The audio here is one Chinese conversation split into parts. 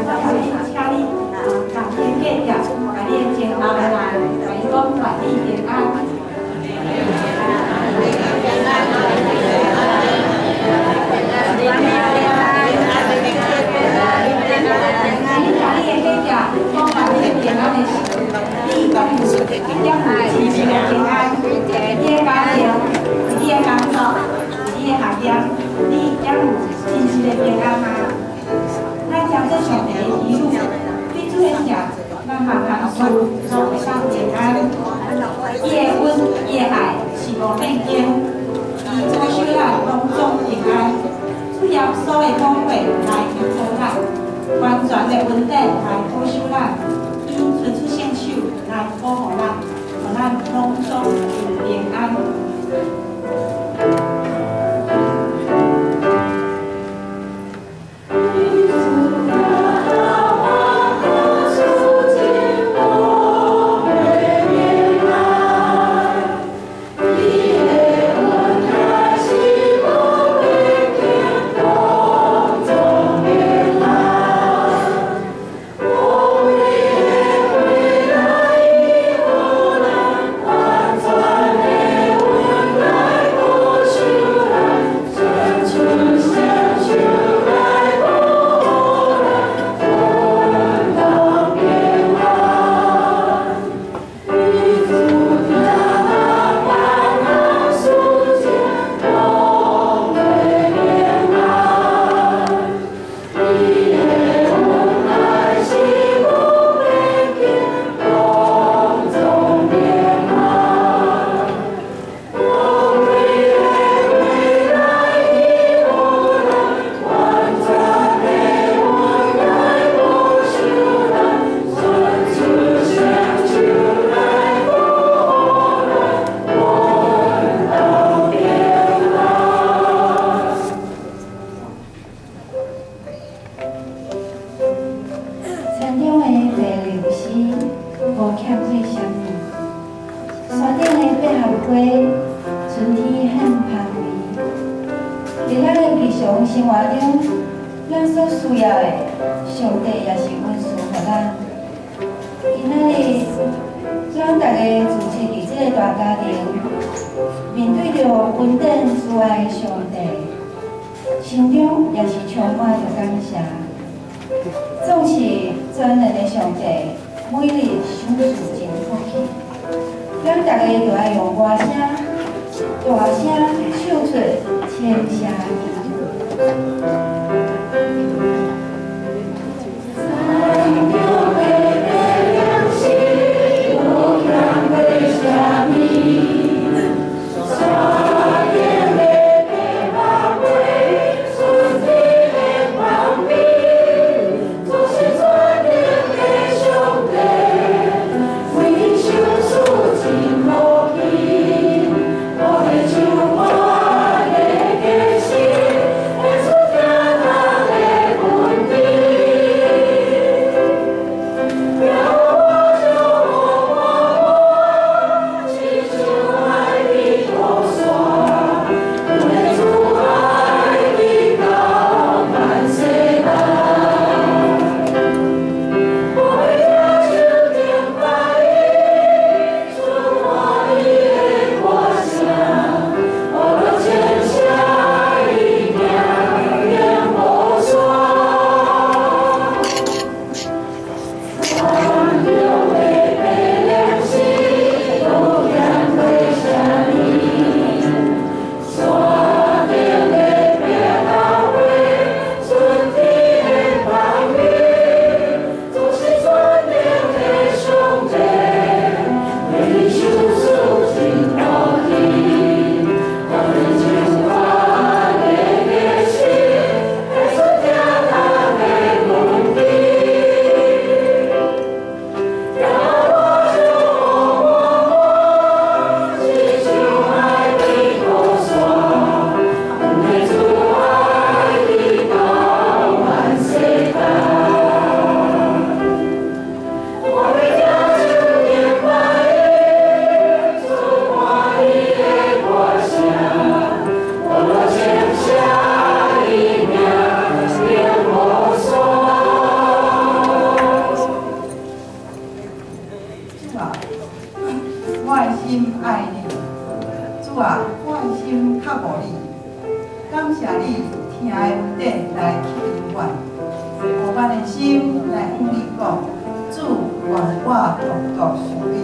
请你同天计较，把你的情后来，甲伊讲愿你平安。你家己的计较，讲愿你亲情的平安，你的家庭，你的工作，你的学业，你也有亲情的平安吗？咱将这上帝的祈祷，对主的名，咱嘛同事拢会当平安。伊的恩，伊的爱是无变更，伊左手咱拢总平安。主耶稣的宝血来救赎咱，完全的恩典来保守咱，伊伸出圣手来保护咱，互咱拢总有平安。我咱的心来向你讲，主愿我独独属你。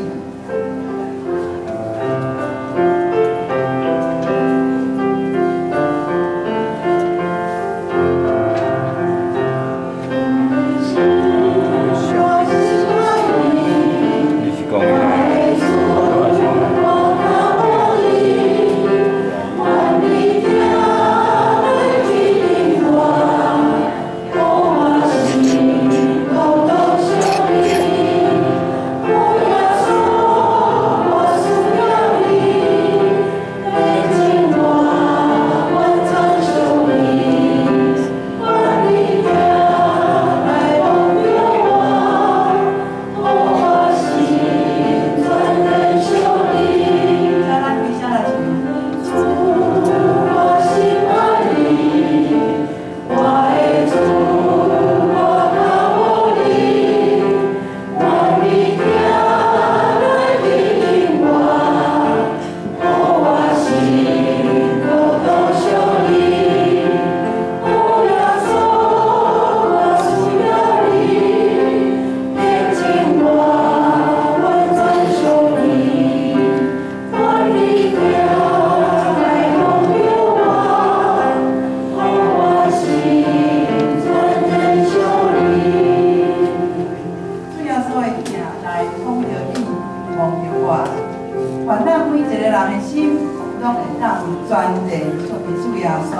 愿咱每一个人的心，拢会当全然属于主耶稣。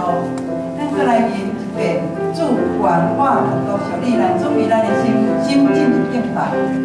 咱再来念一遍：主愿我独独属你，来准备咱的心，心进入敬拜。